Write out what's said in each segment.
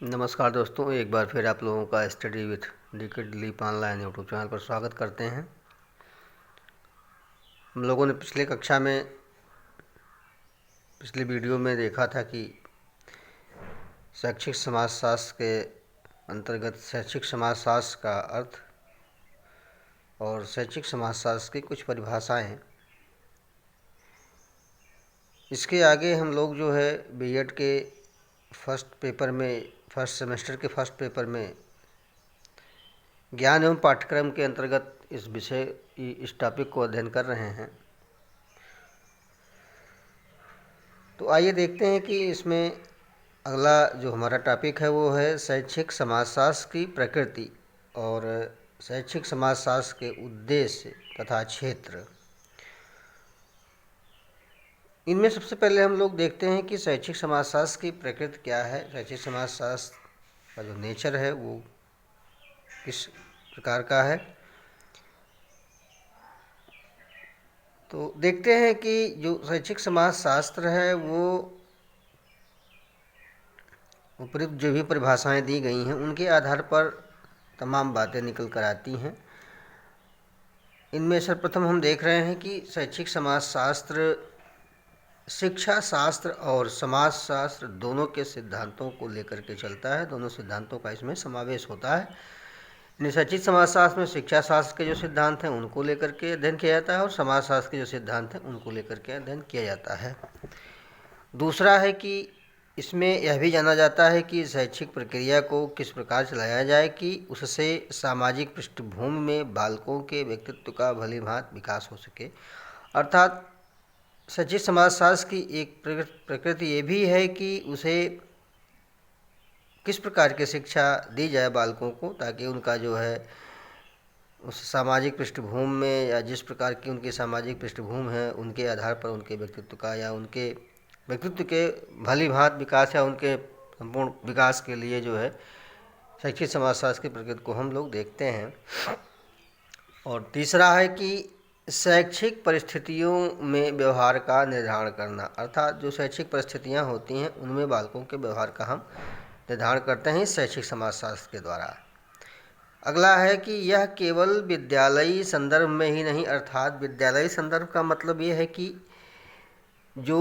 नमस्कार दोस्तों, एक बार फिर आप लोगों का study with decade leap online YouTube channel पर स्वागत करते हैं। हम लोगों ने पिछली वीडियो में देखा था कि शैक्षिक समाजशास्त्र के अंतर्गत शैक्षिक समाजशास्त्र का अर्थ और शैक्षिक समाजशास्त्र की कुछ परिभाषाएं। इसके आगे हम लोग जो है बीएड के फर्स्ट सेमेस्टर के फर्स्ट पेपर में ज्ञान एवं पाठ्यक्रम के अंतर्गत इस टॉपिक को अध्ययन कर रहे हैं। तो आइए देखते हैं कि इसमें अगला जो हमारा टॉपिक है वो है शैक्षिक समाजशास्त्र की प्रकृति और शैक्षिक समाजशास्त्र के उद्देश्य तथा क्षेत्र। इनमें सबसे पहले हम लोग देखते हैं कि शैक्षिक समाजशास्त्र की प्रकृति क्या है। शैक्षिक समाजशास्त्र का जो नेचर है वो किस प्रकार का है। तो देखते हैं कि जो शैक्षिक समाजशास्त्र है वो उपयुक्त जो भी परिभाषाएं दी गई हैं उनके आधार पर तमाम बातें निकल कर आती हैं। इनमें सर्वप्रथम हम देख रहे हैं कि शैक्षिक समाजशास्त्र शिक्षा शास्त्र और समाजशास्त्र दोनों के सिद्धांतों को लेकर के चलता है। दोनों सिद्धांतों का इसमें समावेश होता है। शैक्षिक समाजशास्त्र में शिक्षा शास्त्र के जो सिद्धांत हैं उनको लेकर के अध्ययन किया जाता है और समाजशास्त्र के जो सिद्धांत हैं उनको लेकर के अध्ययन किया जाता है। दूसरा है कि इसमें यह भी जाना जाता है कि शैक्षिक प्रक्रिया को किस प्रकार चलाया जाए कि उससे सामाजिक पृष्ठभूमि में बालकों के व्यक्तित्व का भलीभांति विकास हो सके। अर्थात शैक्षिक समाजशास्त्र की एक प्रकृति ये भी है कि उसे किस प्रकार की शिक्षा दी जाए बालकों को, ताकि उनका जो है उस सामाजिक पृष्ठभूमि में या जिस प्रकार की उनकी सामाजिक पृष्ठभूमि है उनके आधार पर उनके व्यक्तित्व का या उनके व्यक्तित्व के भलीभांति विकास या उनके संपूर्ण विकास के लिए जो है शैक्षिक समाजशास्त्र की प्रकृति को हम लोग देखते हैं। और तीसरा है कि शैक्षिक परिस्थितियों में व्यवहार का निर्धारण करना। अर्थात जो शैक्षिक परिस्थितियां होती हैं उनमें बालकों के व्यवहार का हम निर्धारण करते हैं शैक्षिक समाजशास्त्र के द्वारा। अगला है कि यह केवल विद्यालयी संदर्भ में ही नहीं, अर्थात विद्यालयी संदर्भ का मतलब ये है कि जो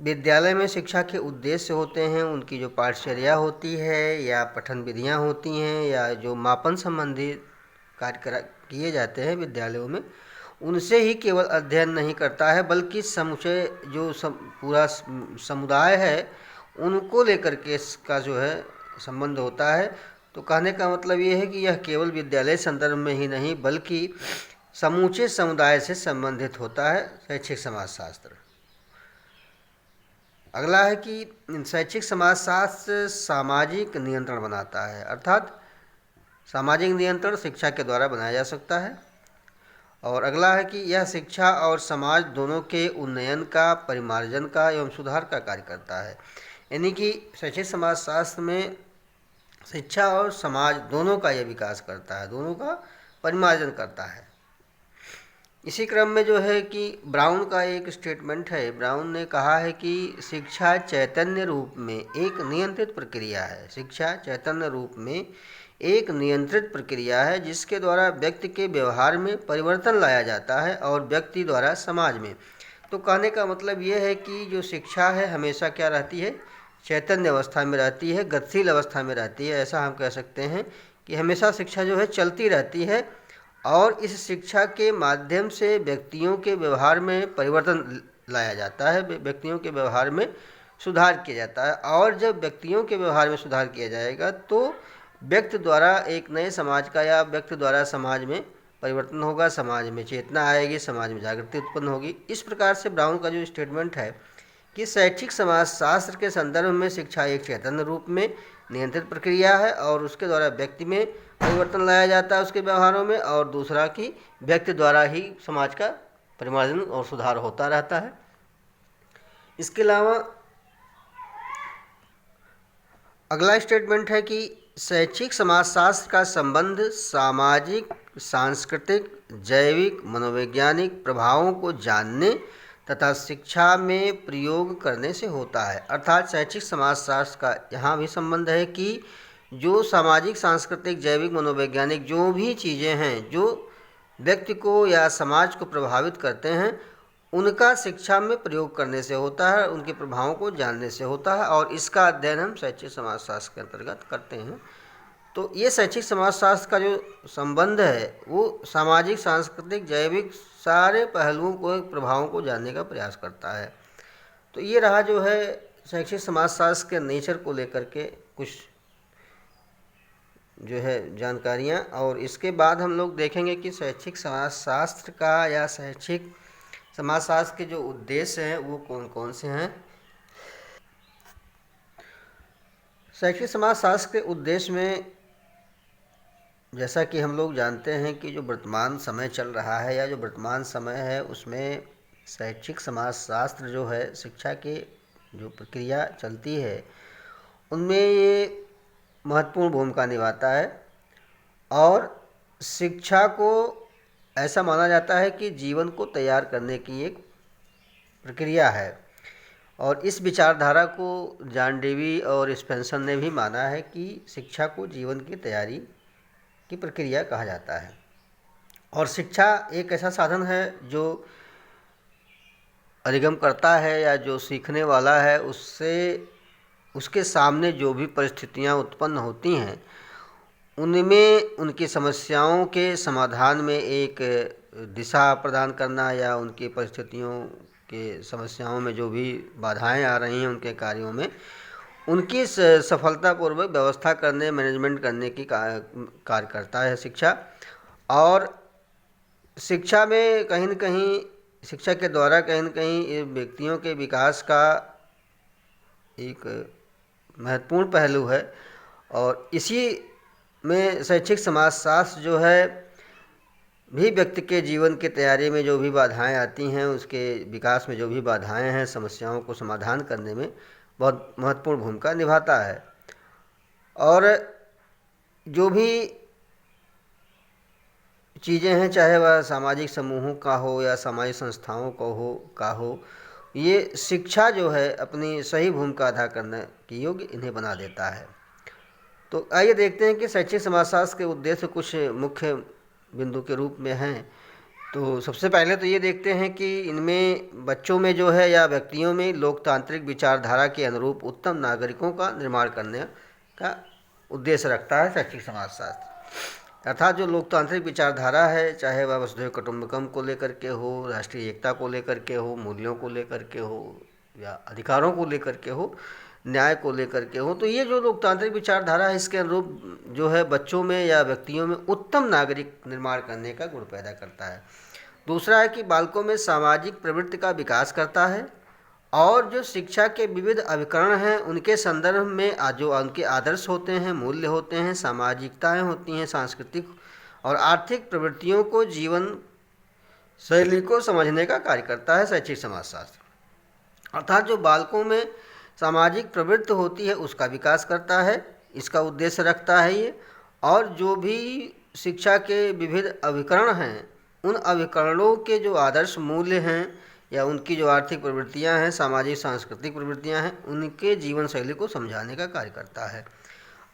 विद्यालय में शिक्षा के उद्देश्य होते हैं, उनकी जो पाठचर्या होती है या पठन विधियाँ होती हैं या जो मापन संबंधी कार्य किए जाते हैं विद्यालयों में, उनसे ही केवल अध्ययन नहीं करता है बल्कि समूचे जो पूरा समुदाय है उनको लेकर के इसका जो है संबंध होता है। तो कहने का मतलब ये है कि यह केवल विद्यालय संदर्भ में ही नहीं बल्कि समूचे समुदाय से संबंधित होता है शैक्षिक समाजशास्त्र। अगला है कि शैक्षिक समाजशास्त्र सामाजिक नियंत्रण बनाता है। अर्थात सामाजिक नियंत्रण शिक्षा के द्वारा बनाया जा सकता है। और अगला है कि यह शिक्षा और समाज दोनों के उन्नयन का, परिमार्जन का एवं सुधार का कार्य करता है। यानी कि शैक्षिक समाजशास्त्र में शिक्षा और समाज दोनों का यह विकास करता है, दोनों का परिमार्जन करता है। इसी क्रम में जो है कि ब्राउन का एक स्टेटमेंट है। ब्राउन ने कहा है कि शिक्षा चैतन्य रूप में एक नियंत्रित प्रक्रिया है। शिक्षा चैतन्य रूप में एक नियंत्रित प्रक्रिया है जिसके द्वारा व्यक्ति के व्यवहार में परिवर्तन लाया जाता है और व्यक्ति द्वारा समाज में। तो कहने का मतलब ये है कि जो शिक्षा है हमेशा क्या रहती है, चैतन्य अवस्था में रहती है, गतिशील अवस्था में रहती है। ऐसा हम कह सकते हैं कि हमेशा शिक्षा जो है चलती रहती है और इस शिक्षा के माध्यम से व्यक्तियों के व्यवहार में परिवर्तन लाया जाता है, व्यक्तियों के व्यवहार में सुधार किया जाता है। और जब व्यक्तियों के व्यवहार में सुधार किया जाएगा तो व्यक्ति द्वारा एक नए समाज का या व्यक्ति द्वारा समाज में परिवर्तन होगा, समाज में चेतना आएगी, समाज में जागृति उत्पन्न होगी। इस प्रकार से ब्राउन का जो स्टेटमेंट है कि शैक्षिक समाजशास्त्र के संदर्भ में शिक्षा एक चैतन्य रूप में नियंत्रित प्रक्रिया है और उसके द्वारा व्यक्ति में परिवर्तन लाया जाता है उसके व्यवहारों में, और दूसरा कि व्यक्ति द्वारा ही समाज का परिमार्जन और सुधार होता रहता है। इसके अलावा अगला स्टेटमेंट है कि शैक्षिक समाजशास्त्र का संबंध सामाजिक, सांस्कृतिक, जैविक, मनोवैज्ञानिक प्रभावों को जानने तथा शिक्षा में प्रयोग करने से होता है। अर्थात शैक्षिक समाजशास्त्र का यहाँ भी संबंध है कि जो सामाजिक, सांस्कृतिक, जैविक, मनोवैज्ञानिक जो भी चीज़ें हैं जो व्यक्ति को या समाज को प्रभावित करते हैं, उनका शिक्षा में प्रयोग करने से होता है, उनके प्रभावों को जानने से होता है, और इसका अध्ययन हम शैक्षिक समाजशास्त्र के अंतर्गत करते हैं। तो ये शैक्षिक समाजशास्त्र का जो संबंध है वो सामाजिक, सांस्कृतिक, जैविक सारे पहलुओं को, प्रभावों को जानने का प्रयास करता है। तो ये रहा जो है शैक्षिक समाजशास्त्र के नेचर को लेकर के कुछ जो है जानकारियाँ। और इसके बाद हम लोग देखेंगे कि शैक्षिक समाजशास्त्र का या शैक्षिक समाजशास्त्र के जो उद्देश्य हैं वो कौन कौन से हैं। शैक्षिक समाजशास्त्र के उद्देश्य में जैसा कि हम लोग जानते हैं कि जो वर्तमान समय चल रहा है या जो वर्तमान समय है उसमें शैक्षिक समाजशास्त्र जो है शिक्षा के जो प्रक्रिया चलती है उनमें ये महत्वपूर्ण भूमिका निभाता है। और शिक्षा को ऐसा माना जाता है कि जीवन को तैयार करने की एक प्रक्रिया है। और इस विचारधारा को जॉन डेवी और स्पेंसर ने भी माना है कि शिक्षा को जीवन की तैयारी की प्रक्रिया कहा जाता है। और शिक्षा एक ऐसा साधन है जो अधिगम करता है या जो सीखने वाला है उससे उसके सामने जो भी परिस्थितियां उत्पन्न होती हैं उनमें उनकी समस्याओं के समाधान में एक दिशा प्रदान करना या उनकी परिस्थितियों के समस्याओं में जो भी बाधाएं आ रही हैं उनके कार्यों में उनकी सफलतापूर्वक व्यवस्था करने, मैनेजमेंट करने की कार्य करता है शिक्षा। और शिक्षा में कहीं न कहीं, शिक्षा के द्वारा कहीं न कहीं व्यक्तियों के विकास का एक महत्वपूर्ण पहलू है। और इसी में शैक्षिक समाजशास्त्र जो है भी व्यक्ति के जीवन की तैयारी में जो भी बाधाएं आती हैं, उसके विकास में जो भी बाधाएं हैं, समस्याओं को समाधान करने में बहुत महत्वपूर्ण भूमिका निभाता है। और जो भी चीज़ें हैं, चाहे वह सामाजिक समूहों का हो या सामाजिक संस्थाओं का हो, ये शिक्षा जो है अपनी सही भूमिका अदा करने की योग्य इन्हें बना देता है। तो आइए देखते हैं कि शैक्षिक समाजशास्त्र के उद्देश्य कुछ मुख्य बिंदु के रूप में हैं। तो सबसे पहले तो ये देखते हैं कि इनमें बच्चों में जो है या व्यक्तियों में लोकतांत्रिक विचारधारा के अनुरूप उत्तम नागरिकों का निर्माण करने का उद्देश्य रखता है शैक्षिक समाजशास्त्र। अर्थात जो लोकतांत्रिक विचारधारा है, चाहे वह वसुधैव कुटुंबकम को लेकर के हो, राष्ट्रीय एकता को लेकर के हो, मूल्यों को लेकर के हो या अधिकारों को लेकर के हो, न्याय को लेकर के हो, तो ये जो लोकतांत्रिक विचारधारा है इसके अनुरूप जो है बच्चों में या व्यक्तियों में उत्तम नागरिक निर्माण करने का गुण पैदा करता है। दूसरा है कि बालकों में सामाजिक प्रवृत्ति का विकास करता है। और जो शिक्षा के विविध अभिकरण हैं उनके संदर्भ में जो उनके आदर्श होते हैं, मूल्य होते हैं, सामाजिकताएं होती हैं, सांस्कृतिक और आर्थिक प्रवृत्तियों को, जीवन शैली को समझने का कार्य करता है शैक्षिक समाजशास्त्र। अर्थात जो बालकों में सामाजिक प्रवृत्ति होती है उसका विकास करता है, इसका उद्देश्य रखता है ये। और जो भी शिक्षा के विविध अभिकरण हैं उन अभिकरणों के जो आदर्श मूल्य हैं या उनकी जो आर्थिक प्रवृत्तियां हैं, सामाजिक सांस्कृतिक प्रवृत्तियां हैं, उनके जीवन शैली को समझाने का कार्य करता है।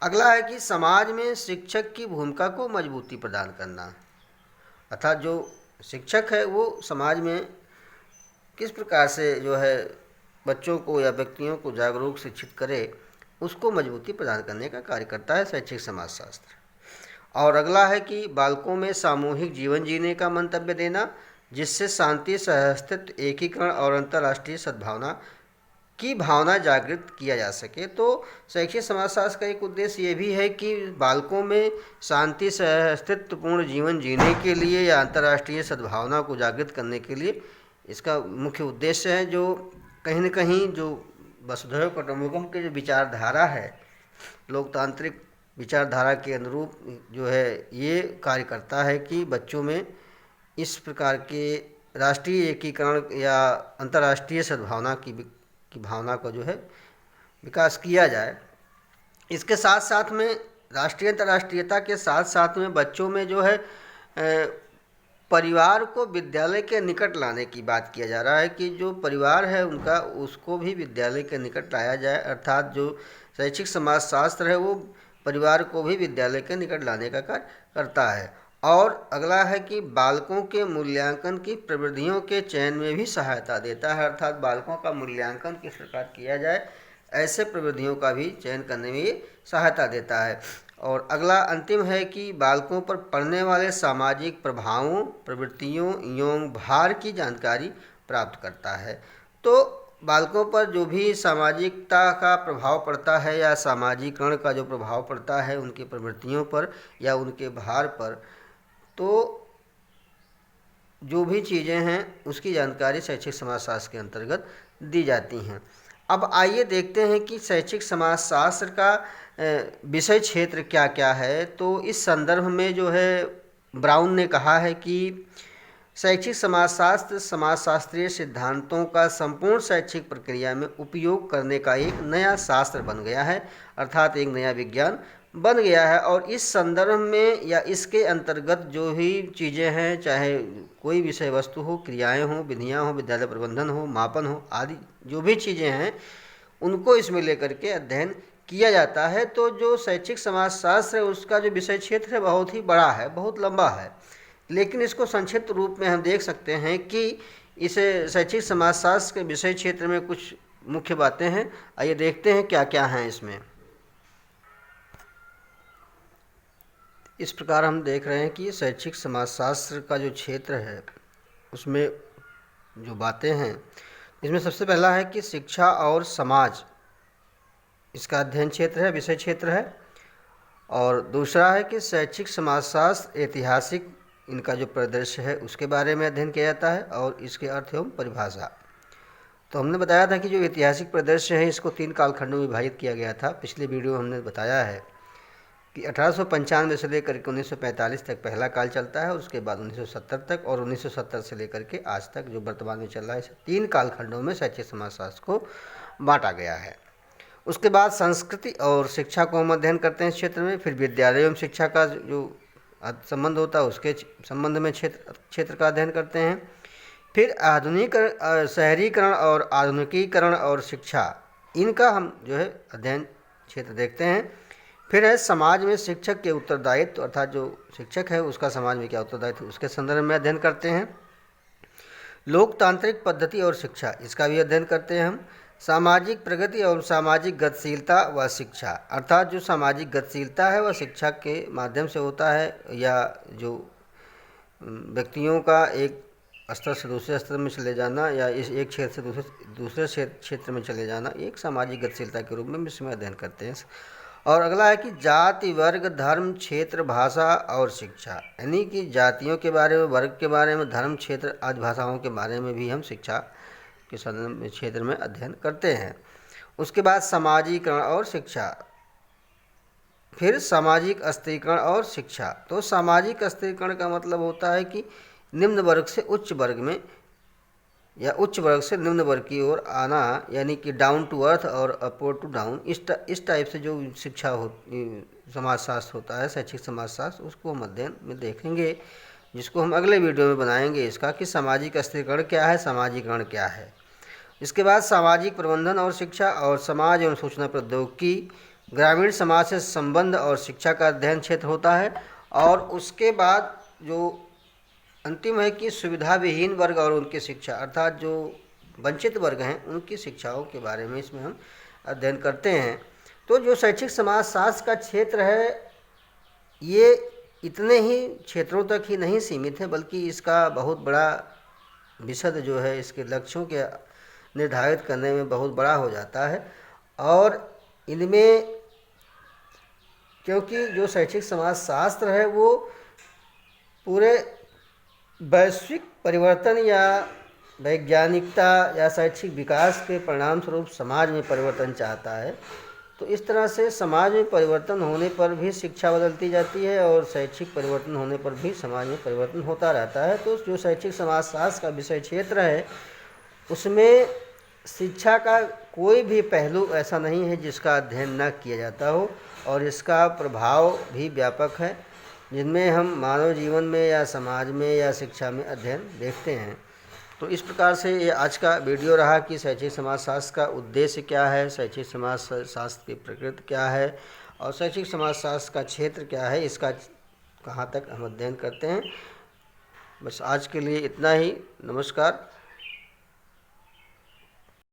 अगला है कि समाज में शिक्षक की भूमिका को मजबूती प्रदान करना। अर्थात जो शिक्षक है वो समाज में किस प्रकार से जो है बच्चों को या व्यक्तियों को जागरूक, शिक्षित करे, उसको मजबूती प्रदान करने का कार्य करता है शैक्षिक समाजशास्त्र। और अगला है कि बालकों में सामूहिक जीवन जीने का मंतव्य देना, जिससे शांति, सहअस्तित्व, एकीकरण और अंतर्राष्ट्रीय सद्भावना की भावना जागृत किया जा सके। तो शैक्षिक समाजशास्त्र का एक उद्देश्य ये भी है कि बालकों में शांति, सहअस्तित्वपूर्ण जीवन जीने के लिए या अंतर्राष्ट्रीय सद्भावना को जागृत करने के लिए इसका मुख्य उद्देश्य है। जो कहीं न कहीं जो वसुधैव कुटुंबकम की जो विचारधारा है, लोकतांत्रिक विचारधारा के अनुरूप जो है ये कार्य करता है कि बच्चों में इस प्रकार के राष्ट्रीय एकीकरण या अंतर्राष्ट्रीय सद्भावना की भावना को जो है विकास किया जाए। इसके साथ साथ में राष्ट्रीय अंतर्राष्ट्रीयता के साथ साथ में बच्चों में जो है परिवार को विद्यालय के निकट लाने की बात किया जा रहा है कि जो परिवार है उनका, उसको भी विद्यालय के निकट लाया जाए। अर्थात जो शैक्षिक समाजशास्त्र है वो परिवार को भी विद्यालय के निकट लाने का कार्य करता है। और अगला है कि बालकों के मूल्यांकन की प्रविधियों के चयन में भी सहायता देता है। अर्थात बालकों का मूल्यांकन किस प्रकार किया जाए, ऐसे प्रविधियों का भी चयन करने में ये सहायता देता है। और अगला अंतिम है कि बालकों पर पड़ने वाले सामाजिक प्रभावों, प्रवृत्तियों एवं भार की जानकारी प्राप्त करता है। तो बालकों पर जो भी सामाजिकता का प्रभाव पड़ता है या सामाजिकरण का जो प्रभाव पड़ता है उनकी प्रवृत्तियों पर या उनके भार पर, तो जो भी चीज़ें हैं उसकी जानकारी शैक्षिक समाजशास्त्र के अंतर्गत दी जाती हैं। अब आइए देखते हैं कि शैक्षिक समाजशास्त्र का विषय क्षेत्र क्या क्या है। तो इस संदर्भ में जो है ब्राउन ने कहा है कि शैक्षिक समाजशास्त्र समाजशास्त्रीय सिद्धांतों का संपूर्ण शैक्षिक प्रक्रिया में उपयोग करने का एक नया शास्त्र बन गया है, अर्थात एक नया विज्ञान बन गया है। और इस संदर्भ में या इसके अंतर्गत जो भी चीज़ें हैं, चाहे कोई विषय वस्तु हो, क्रियाएं हो, विधियां हो, विद्यालय प्रबंधन हो, मापन हो आदि जो भी चीज़ें हैं, उनको इसमें लेकर के अध्ययन किया जाता है। तो जो शैक्षिक समाजशास्त्र है उसका जो विषय क्षेत्र है बहुत ही बड़ा है, बहुत लंबा है, लेकिन इसको संक्षिप्त रूप में हम देख सकते हैं कि इसे शैक्षिक समाजशास्त्र के विषय क्षेत्र में कुछ मुख्य बातें हैं। आइए देखते हैं क्या क्या हैं इसमें। इस प्रकार हम देख रहे हैं कि शैक्षिक समाजशास्त्र का जो क्षेत्र है उसमें जो बातें हैं, इसमें सबसे पहला है कि शिक्षा और समाज इसका अध्ययन क्षेत्र है, विषय क्षेत्र है। और दूसरा है कि शैक्षिक समाजशास्त्र ऐतिहासिक इनका जो परिदृश्य है उसके बारे में अध्ययन किया जाता है और इसके अर्थ एवं परिभाषा। तो हमने बताया था कि जो ऐतिहासिक परिदृश्य है इसको 3 कालखंडों में विभाजित किया गया था। पिछले वीडियो में हमने बताया है कि 1895 से लेकर के 1945 तक पहला काल चलता है, उसके बाद 1970 तक, और 1970 से लेकर के आज तक जो वर्तमान में चल रहा है, इस 3 कालखंडों में शैक्षिक समाजशास्त्र को बांटा गया है। उसके बाद संस्कृति और शिक्षा को हम अध्ययन करते हैं इस क्षेत्र में। फिर विद्यालय एवं शिक्षा का जो संबंध होता है उसके संबंध में क्षेत्र का अध्ययन करते हैं। फिर आधुनिकीकरण, शहरीकरण और आधुनिकीकरण और शिक्षा, इनका हम जो है अध्ययन क्षेत्र देखते हैं। फिर है समाज में शिक्षक के उत्तरदायित्व, अर्थात जो शिक्षक है उसका समाज में क्या उत्तरदायित्व, उसके संदर्भ में अध्ययन करते हैं। लोकतांत्रिक पद्धति और शिक्षा, इसका भी अध्ययन करते हैं हम। सामाजिक प्रगति और सामाजिक गतिशीलता व शिक्षा, अर्थात जो सामाजिक गतिशीलता है वह शिक्षा के माध्यम से होता है, या जो व्यक्तियों का एक स्तर से दूसरे स्तर में चले जाना या इस एक क्षेत्र से दूसरे क्षेत्र में चले जाना, एक सामाजिक गतिशीलता के रूप में इसमें अध्ययन करते हैं। और अगला है कि जाति, वर्ग, धर्म, क्षेत्र, भाषा और शिक्षा, यानी कि जातियों के बारे में, वर्ग के बारे में, धर्म, क्षेत्र आदि भाषाओं के बारे में भी हम शिक्षा के संदर्भ क्षेत्र में अध्ययन करते हैं। उसके बाद सामाजिकरण और शिक्षा, फिर सामाजिक स्त्रीकरण और शिक्षा। तो सामाजिक स्त्रीकरण का मतलब होता है कि निम्न वर्ग से उच्च वर्ग में या उच्च वर्ग से निम्न वर्ग की ओर आना, यानी कि डाउन टू अर्थ और अपवर्ड टू डाउन, इस टाइप से जो शिक्षा समाजशास्त्र होता है, शैक्षिक समाजशास्त्र, उसको हम अध्ययन में देखेंगे, जिसको हम अगले वीडियो में बनाएंगे इसका कि सामाजिक स्त्रीकरण क्या है, सामाजिकरण क्या है। इसके बाद सामाजिक प्रबंधन और शिक्षा और समाज एवं सूचना प्रौद्योगिकी, ग्रामीण समाज से संबंध और शिक्षा का अध्ययन क्षेत्र होता है। और उसके बाद जो अंतिम है कि सुविधा विहीन वर्ग और उनकी शिक्षा, अर्थात जो वंचित वर्ग हैं उनकी शिक्षाओं के बारे में इसमें हम अध्ययन करते हैं। तो जो शैक्षिक समाजशास्त्र का क्षेत्र है ये इतने ही क्षेत्रों तक ही नहीं सीमित है, बल्कि इसका बहुत बड़ा विशद जो है इसके लक्ष्यों के निर्धारित करने में बहुत बड़ा हो जाता है। और इनमें क्योंकि जो शैक्षिक समाजशास्त्र है वो पूरे वैश्विक परिवर्तन या वैज्ञानिकता या शैक्षिक विकास के परिणाम स्वरूप समाज में परिवर्तन चाहता है, तो इस तरह से समाज में परिवर्तन होने पर भी शिक्षा बदलती जाती है और शैक्षिक परिवर्तन होने पर भी समाज में परिवर्तन होता रहता है। तो जो शैक्षिक समाजशास्त्र का विषय क्षेत्र है उसमें शिक्षा का कोई भी पहलू ऐसा नहीं है जिसका अध्ययन न किया जाता हो, और इसका प्रभाव भी व्यापक है। जिनमें हम मानव जीवन में या समाज में या शिक्षा में अध्ययन देखते हैं। तो इस प्रकार से ये आज का वीडियो रहा कि शैक्षिक समाजशास्त्र का उद्देश्य क्या है, शैक्षिक समाजशास्त्र की प्रकृति क्या है और शैक्षिक समाजशास्त्र का क्षेत्र क्या है, इसका कहाँ तक हम अध्ययन करते हैं। बस आज के लिए इतना ही। नमस्कार।